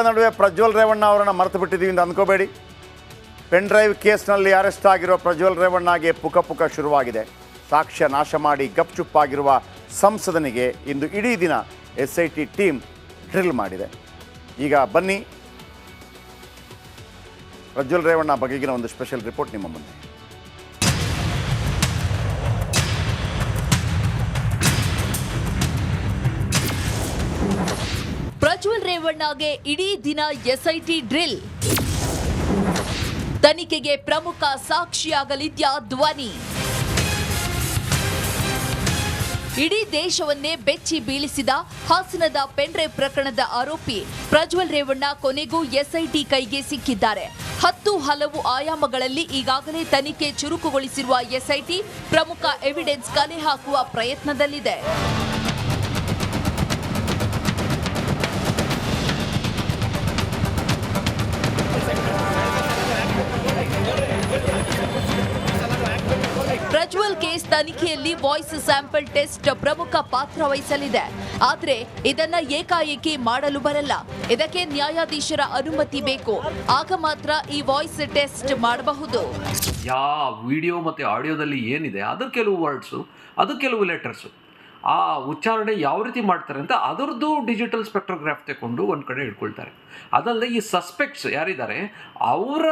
ನಡುವೆ ಪ್ರಜ್ವಲ್ ರೇವಣ್ಣ ಅವರನ್ನು ಮರೆತು ಬಿಟ್ಟಿದ್ದೀವಿ ಅಂತ ಅಂದ್ಕೋಬೇಡಿ. ಪೆನ್ ಡ್ರೈವ್ ಕೇಸ್ನಲ್ಲಿ ಅರೆಸ್ಟ್ ಆಗಿರೋ ಪ್ರಜ್ವಲ್ ರೇವಣ್ಣಗೆ ಪುಕ ಶುರುವಾಗಿದೆ. ಸಾಕ್ಷ್ಯ ನಾಶ ಮಾಡಿ ಗಪ್ಚುಪ್ಪಾಗಿರುವ ಸಂಸದನಿಗೆ ಇಂದು ಇಡೀ ದಿನ SIT ಟೀಮ್ ಡ್ರಿಲ್ ಮಾಡಿದೆ. ಈಗ ಬನ್ನಿ, ಪ್ರಜ್ವಲ್ ರೇವಣ್ಣ ಬಗೆಗಿನ ಒಂದು ಸ್ಪೆಷಲ್ ರಿಪೋರ್ಟ್ ನಿಮ್ಮ ಮುಂದೆ. ಪ್ರಜ್ವಲ್ ರೇವಣ್ಣಗೆ ಇಡೀ ದಿನ SIT ಡ್ರಿಲ್. ತನಿಖೆಗೆ ಪ್ರಮುಖ ಸಾಕ್ಷಿಯಾಗಲಿದ್ಯಾ ಧ್ವನಿ. ಇಡೀ ದೇಶವನ್ನೇ ಬೆಚ್ಚಿ ಬೀಳಿಸಿದ ಹಾಸನದ ಪೆನ್ ಡ್ರೈವ್ ಪ್ರಕರಣದ ಆರೋಪಿ ಪ್ರಜ್ವಲ್ ರೇವಣ್ಣ ಕೊನೆಗೂ SIT ಕೈಗೆ ಸಿಕ್ಕಿದ್ದಾರೆ. 10 ಹಲವು ಆಯಾಮಗಳಲ್ಲಿ ಈಗಾಗಲೇ ತನಿಖೆ ಚುರುಕುಗೊಳಿಸಿರುವ SIT ಪ್ರಮುಖ ಎವಿಡೆನ್ಸ್ ಕಲೆ ಹಾಕುವ ಪ್ರಯತ್ನದಲ್ಲಿದೆ. ಪ್ರಜ್ವಲ್ ಕೇಸ್ ತನಿಖೆಯಲ್ಲಿ ವಾಯ್ಸ್ ಸ್ಯಾಂಪಲ್ ಟೆಸ್ಟ್ ಪ್ರಮುಖ ಪಾತ್ರ ವಹಿಸಲಿದೆ. ಆದರೆ ಇದನ್ನ ಏಕಾಏಕಿ ಮಾಡಲು ಬರಲ್ಲ. ಇದಕ್ಕೆ ನ್ಯಾಯಾಧೀಶರ ಅನುಮತಿ ಬೇಕು. ಆಗ ಮಾತ್ರ ಈ ವಾಯ್ಸ್ ಟೆಸ್ಟ್ ಮಾಡಬಹುದು. ವಿಡಿಯೋ ಮತ್ತು ಆಡಿಯೋದಲ್ಲಿ ಏನಿದೆ ಅದು ಕೆಲವು ವರ್ಡ್ಸು, ಅದು ಕೆಲವು ಲೆಟರ್ಸು, ಆ ಉಚ್ಚಾರಣೆ ಯಾವ ರೀತಿ ಮಾಡ್ತಾರೆ ಅಂತ ಅದರದ್ದು ಡಿಜಿಟಲ್ ಸ್ಪೆಕ್ಟ್ರೋಗ್ರಾಫ್ ತಗೊಂಡು ಒಂದು ಕಡೆ ಇಟ್ಕೊಳ್ತಾರೆ. ಅದಲ್ಲದೆ ಈ ಸಸ್ಪೆಕ್ಟ್ಸ್ ಯಾರಿದ್ದಾರೆ ಅವರ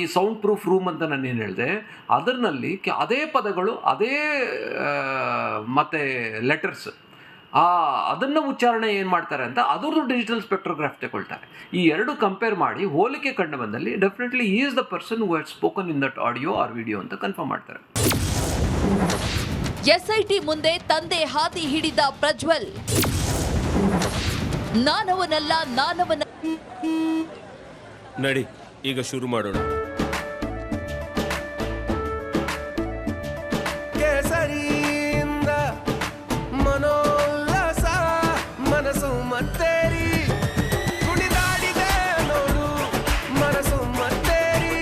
ಈ ಸೌಂಡ್ ಪ್ರೂಫ್ ರೂಮ್ ಅಂತ ನಾನು ಏನು ಹೇಳಿದೆ, ಅದರಲ್ಲಿ ಅದೇ ಪದಗಳು, ಅದೇ ಮತ್ತು ಲೆಟರ್ಸ್, ಅದನ್ನು ಉಚ್ಚಾರಣೆ ಏನು ಮಾಡ್ತಾರೆ ಅಂತ ಅದರದ್ದು ಡಿಜಿಟಲ್ ಸ್ಪೆಕ್ಟ್ರೋಗ್ರಾಫ್ ತಗೊಳ್ತಾರೆ. ಈ ಎರಡು ಕಂಪೇರ್ ಮಾಡಿ ಹೋಲಿಕೆ ಕಂಡು ಬಂದಲ್ಲಿ definitely is the person who had spoken in that audio or video ಅಂತ ಕನ್ಫರ್ಮ್ ಮಾಡ್ತಾರೆ. SIT ಮುಂದೆ ತಂದೆ ಹಾದಿ ಹಿಡಿದ ಪ್ರಜ್ವಲ್, ನಾನವನಲ್ಲ ನಾನವನ. ನಡಿ ಈಗ ಶುರು ಮಾಡೋಣ. ಕೇಸರಿಯಿಂದ ಮನೋಲ್ಲಾಸ ಮನಸ್ಸು ಮತ್ತೇರಿ ಕುಣಿದಾಡಿದೆ ನೋಡು, ಮನಸ್ಸು ಮತ್ತೇರಿ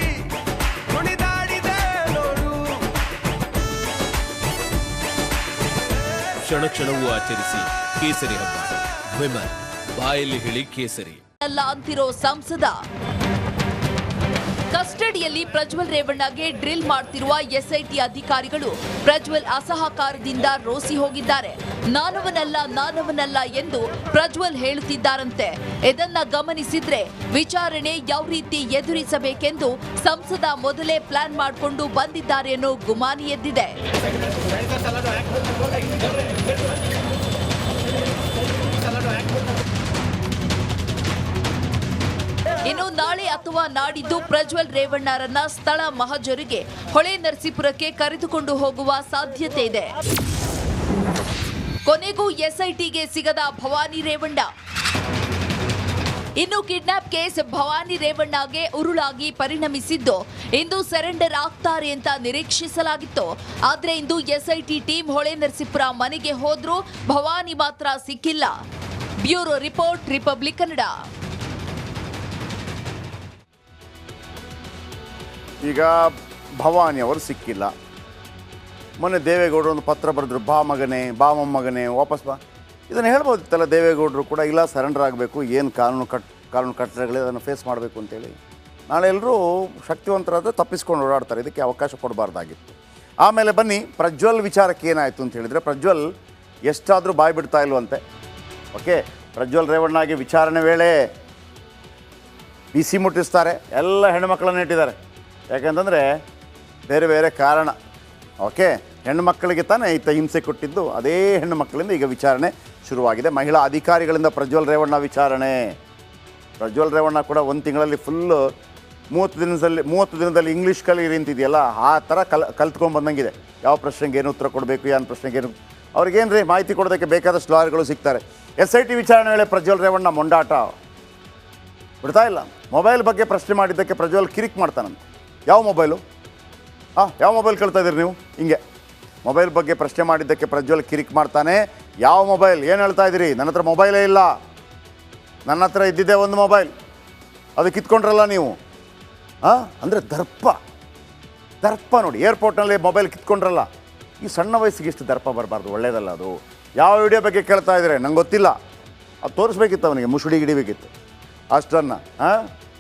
ಕುಣಿದಾಡಿದೆ ನೋಡು. ಕ್ಷಣ ಕ್ಷಣವೂ ಆಚರಿಸಿ ಕೇಸರಿ ಹಬ್ಬ. ವಿಮಲ್ ಬಾಯಲ್ಲಿ ಹೇಳಿ ಕೇಸರಿ ಅಲ್ಲ ಅಂತಿರೋ ಸಂಸದ. ಕಸ್ಟಡಿಯಲ್ಲಿ ಪ್ರಜ್ವಲ್ ರೇವಣ್ಣಗೆ ಡ್ರಿಲ್ ಮಾಡ್ತಿರುವ SIT ಅಧಿಕಾರಿಗಳು ಪ್ರಜ್ವಲ್ ಅಸಹಕಾರದಿಂದ ರೋಸಿ ಹೋಗಿದ್ದಾರೆ. ನಾನವನಲ್ಲ ಎಂದು ಪ್ರಜ್ವಲ್ ಹೇಳುತ್ತಿದ್ದಾರಂತೆ. ಇದನ್ನ ಗಮನಿಸಿದ್ರೆ ವಿಚಾರಣೆ ಯಾವ ರೀತಿ ಎದುರಿಸಬೇಕೆಂದು ಸಂಸದ ಮೊದಲೇ ಪ್ಲಾನ್ ಮಾಡಿಕೊಂಡು ಬಂದಿದ್ದಾರೆ ಅನ್ನೋ ಗುಮಾನಿ ಎದ್ದಿದೆ. ಇನ್ನು ನಾಳೆ ಅಥವಾ ನಾಡಿದ್ದು ಪ್ರಜ್ವಲ್ ರೇವಣ್ಣರನ್ನ ಸ್ಥಳ ಮಹಜರಿಗೆ ಹೊಳೆ ನರಸೀಪುರಕ್ಕೆ ಕರೆದುಕೊಂಡು ಹೋಗುವ ಸಾಧ್ಯತೆ ಇದೆ. ಕೊನೆಗೂ SITಗೆ ಸಿಗದ ಭವಾನಿ ರೇವಣ್ಣ. ಇನ್ನು ಕಿಡ್ನಾಪ್ ಕೇಸ್ ಭವಾನಿ ರೇವಣ್ಣಗೆ ಉರುಳಾಗಿ ಪರಿಣಮಿಸಿದ್ದು ಇಂದು ಸರೆಂಡರ್ ಆಗ್ತಾರೆ ಅಂತ ನಿರೀಕ್ಷಿಸಲಾಗಿತ್ತು. ಆದ್ರೆ ಇಂದು SIT ಟೀಮ್ ಹೊಳೆ ನರಸೀಪುರ ಮನೆಗೆ ಹೋದ್ರೂ ಭವಾನಿ ಮಾತ್ರ ಸಿಕ್ಕಿಲ್ಲ. Bureau report, republic Kannada. ಈಗ ಭವಾನಿ ಅವರು ಸಿಕ್ಕಿಲ್ಲ. ಮೊನ್ನೆ ದೇವೇಗೌಡರು ಒಂದು ಪತ್ರ ಬರೆದ್ರು, ಬಾ ಮಗನೇ, ಬಾ ಮೊಮ್ಮಗನೇ, ವಾಪಸ್ ಬಾ. ಇದನ್ನು ಹೇಳ್ಬೋದಿತ್ತಲ್ಲ ದೇವೇಗೌಡರು ಕೂಡ, ಇಲ್ಲ ಸರೆಂಡರ್ ಆಗಬೇಕು, ಏನು ಕಾನೂನು ಕಟ್ಟಳೆಗಳಿದೆ ಅದನ್ನು ಫೇಸ್ ಮಾಡಬೇಕು ಅಂತೇಳಿ. ನಾಳೆ ಎಲ್ಲರೂ ಶಕ್ತಿವಂತರಾದರೆ ತಪ್ಪಿಸ್ಕೊಂಡು ಓಡಾಡ್ತಾರೆ, ಇದಕ್ಕೆ ಅವಕಾಶ ಕೊಡಬಾರ್ದಾಗಿತ್ತು. ಆಮೇಲೆ ಬನ್ನಿ, ಪ್ರಜ್ವಲ್ ವಿಚಾರಕ್ಕೆ ಏನಾಯಿತು ಅಂತ ಹೇಳಿದರೆ, ಪ್ರಜ್ವಲ್ ಎಷ್ಟಾದರೂ ಬಾಯಿ ಬಿಡ್ತಾ ಇಲ್ವಂತೆ. ಓಕೆ, ಪ್ರಜ್ವಲ್ ರೇವಣ್ಣಗೆ ವಿಚಾರಣೆ ವೇಳೆ ಬಿಸಿ ಮುಟ್ಟಿಸ್ತಾರೆ, ಎಲ್ಲ ಹೆಣ್ಣುಮಕ್ಕಳನ್ನು ಇಟ್ಟಿದ್ದಾರೆ. ಯಾಕೆಂತಂದರೆ ಬೇರೆ ಬೇರೆ ಕಾರಣ. ಓಕೆ, ಹೆಣ್ಣುಮಕ್ಕಳಿಗೆ ತಾನೇ ಈತ ಹಿಂಸೆ ಕೊಟ್ಟಿದ್ದು, ಅದೇ ಹೆಣ್ಣು ಮಕ್ಕಳಿಂದ ಈಗ ವಿಚಾರಣೆ ಶುರುವಾಗಿದೆ. ಮಹಿಳಾ ಅಧಿಕಾರಿಗಳಿಂದ ಪ್ರಜ್ವಲ್ ರೇವಣ್ಣ ವಿಚಾರಣೆ. ಪ್ರಜ್ವಲ್ ರೇವಣ್ಣ ಕೂಡ ಒಂದು ತಿಂಗಳಲ್ಲಿ ಫುಲ್ಲು 30 ದಿನದಲ್ಲಿ ಇಂಗ್ಲೀಷ್ ಕಲೀರಿ ಅಂತಿದೆಯಲ್ಲ, ಆ ಥರ ಕಲ್ತ್ಕೊಂಡ್ಬಂದಂಗಿದೆ. ಯಾವ ಪ್ರಶ್ನೆಗೆ ಏನು ಉತ್ತರ ಕೊಡಬೇಕು, ಏನು ಪ್ರಶ್ನೆಗೆ ಏನು, ಅವ್ರಿಗೇನು ರೀ ಮಾಹಿತಿ ಕೊಡೋದಕ್ಕೆ ಬೇಕಾದಷ್ಟು ಲಾಯರ್ಗಳು ಸಿಗ್ತಾರೆ. SIT ವಿಚಾರಣೆ ವೇಳೆ ಪ್ರಜ್ವಲ್ ರೇವಣ್ಣ ಮೊಂಡಾಟ ಬಿಡ್ತಾ ಇಲ್ಲ. ಮೊಬೈಲ್ ಬಗ್ಗೆ ಪ್ರಶ್ನೆ ಮಾಡಿದ್ದಕ್ಕೆ ಪ್ರಜ್ವಲ್ ಕಿರಿಕ್ ಮಾಡ್ತಾನಂತೆ. ಯಾವ ಮೊಬೈಲು, ಯಾವ ಮೊಬೈಲ್ ಕೇಳ್ತಾ ಇದ್ದೀರಿ ನೀವು? ಹಿಂಗೆ ಮೊಬೈಲ್ ಬಗ್ಗೆ ಪ್ರಶ್ನೆ ಮಾಡಿದ್ದಕ್ಕೆ ಪ್ರಜ್ವಲ್ ಕಿರಿಕ್ ಮಾಡ್ತಾನೆ. ಯಾವ ಮೊಬೈಲ್, ಏನು ಹೇಳ್ತಾ ಇದ್ದೀರಿ? ನನ್ನ ಹತ್ರ ಮೊಬೈಲೇ ಇಲ್ಲ, ನನ್ನ ಹತ್ರ ಇದ್ದಿದ್ದೇ ಒಂದು ಮೊಬೈಲ್, ಅದು ಕಿತ್ಕೊಂಡ್ರಲ್ಲ ನೀವು. ಅಂದರೆ ದರ್ಪ ನೋಡಿ, ಏರ್ಪೋರ್ಟ್ನಲ್ಲಿ ಮೊಬೈಲ್ ಕಿತ್ಕೊಂಡ್ರಲ್ಲ. ಈ ಸಣ್ಣ ವಯಸ್ಸಿಗೆ ಇಷ್ಟು ದರ್ಪ ಬರಬಾರ್ದು, ಒಳ್ಳೆಯದಲ್ಲ ಅದು. ಯಾವ ವಿಡಿಯೋ ಬಗ್ಗೆ ಕೇಳ್ತಾ ಇದ್ದಾರೆ ನಂಗೆ ಗೊತ್ತಿಲ್ಲ, ಅದು ತೋರಿಸ್ಬೇಕಿತ್ತು ಅವನಿಗೆ, ಮುಸುಡಿ ಹಿಡಿಬೇಕಿತ್ತು. ಅಷ್ಟನ್ನು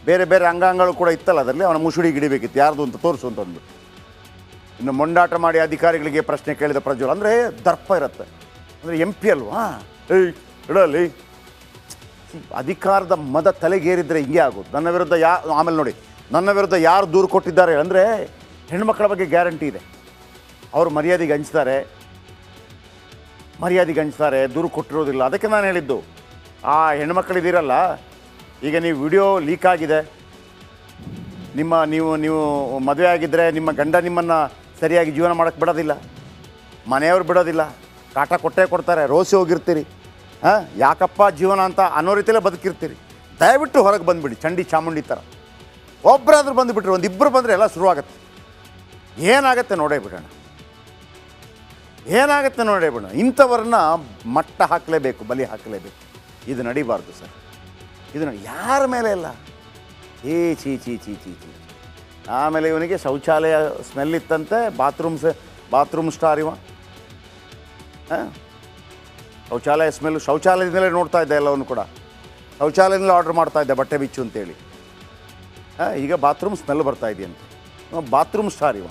ಬೇರೆ ಬೇರೆ ಅಂಗಾಂಗಗಳು ಕೂಡ ಇತ್ತಲ್ಲ ಅದರಲ್ಲಿ ಅವನ ಮುಸುಡಿ ಗಿಡಿಬೇಕಿತ್ತು ಯಾರ್ದು ಅಂತ ತೋರಿಸು ಅಂತ ಅಂದ್ಬಿಟ್ಟು. ಇನ್ನು ಮೊಂಡಾಟ ಮಾಡಿ ಅಧಿಕಾರಿಗಳಿಗೆ ಪ್ರಶ್ನೆ ಕೇಳಿದ ಪ್ರಜ್ವಲ್ ಅಂದರೆ ದರ್ಪ ಇರುತ್ತೆ, ಅಂದರೆ MP ಅಲ್ವಾ, ಏಯ್ ಇಡಲಿ ಅಧಿಕಾರದ ಮದ ತಲೆಗೇರಿದ್ರೆ ಹಿಂಗೆ ಆಗೋದು. ನನ್ನ ವಿರುದ್ಧ ಆಮೇಲೆ ನೋಡಿ ನನ್ನ ವಿರುದ್ಧ ಯಾರು ದೂರು ಕೊಟ್ಟಿದ್ದಾರೆ ಅಂದರೆ ಹೆಣ್ಮಕ್ಳ ಬಗ್ಗೆ ಗ್ಯಾರಂಟಿ ಇದೆ, ಅವರು ಮರ್ಯಾದೆಗೆ ಹಂಚ್ತಾರೆ, ದೂರು ಕೊಟ್ಟಿರೋದಿಲ್ಲ. ಅದಕ್ಕೆ ನಾನು ಹೇಳಿದ್ದು ಆ ಹೆಣ್ಮಕ್ಳಿದ್ದೀರಲ್ಲ, ಈಗ ನೀವು ವಿಡಿಯೋ ಲೀಕ್ ಆಗಿದೆ, ನೀವು ಮದುವೆ ಆಗಿದ್ದರೆ ನಿಮ್ಮ ಗಂಡ ನಿಮ್ಮನ್ನು ಸರಿಯಾಗಿ ಜೀವನ ಮಾಡೋಕ್ಕೆ ಬಿಡೋದಿಲ್ಲ, ಮನೆಯವ್ರು ಬಿಡೋದಿಲ್ಲ, ಕಾಟ ಕೊಟ್ಟೇ ಕೊಡ್ತಾರೆ, ರೋಸಿ ಹೋಗಿರ್ತೀರಿ, ಯಾಕಪ್ಪ ಜೀವನ ಅಂತ ಅನ್ನೋ ರೀತಿಯಲ್ಲೇ ಬದುಕಿರ್ತೀರಿ. ದಯವಿಟ್ಟು ಹೊರಗೆ ಬಂದುಬಿಡಿ, ಚಂಡಿ ಚಾಮುಂಡಿ ಥರ ಒಬ್ಬರಾದ್ರೂ ಬಂದುಬಿಟ್ರೆ, ಒಂದಿಬ್ಬರು ಬಂದರೆ ಎಲ್ಲ ಶುರುವಾಗತ್ತೆ. ಏನಾಗುತ್ತೆ ನೋಡೇ ಬಿಡೋಣ, ಇಂಥವ್ರನ್ನ ಮಟ್ಟ ಹಾಕಲೇಬೇಕು, ಬಲಿ ಹಾಕಲೇಬೇಕು. ಇದು ನಡಿಬಾರ್ದು ಸರ್, ಇದು ಯಾರ ಮೇಲೆ ಇಲ್ಲ. ಚೀ. ಆಮೇಲೆ ಇವನಿಗೆ ಶೌಚಾಲಯ ಸ್ಮೆಲ್ ಇತ್ತಂತೆ, ಬಾತ್ರೂಮ್ ಸ್ಟಾರ್ ಇವ. ಶೌಚಾಲಯ ಸ್ಮೆಲ್ಲು, ಶೌಚಾಲಯದಿಂದಲೇ ನೋಡ್ತಾ ಇದ್ದೆ ಎಲ್ಲವನ್ನು ಕೂಡ, ಶೌಚಾಲಯದಿಂದಲೇ ಆರ್ಡ್ರ್ ಮಾಡ್ತಾ ಇದ್ದೆ ಬಟ್ಟೆ ಬಿಚ್ಚು ಅಂತೇಳಿ. ಈಗ ಬಾತ್ರೂಮ್ ಸ್ಮೆಲ್ ಬರ್ತಾ ಇದೆಯಂತೆ, ಬಾತ್ರೂಮ್ ಸ್ಟಾರ್ ಇವ.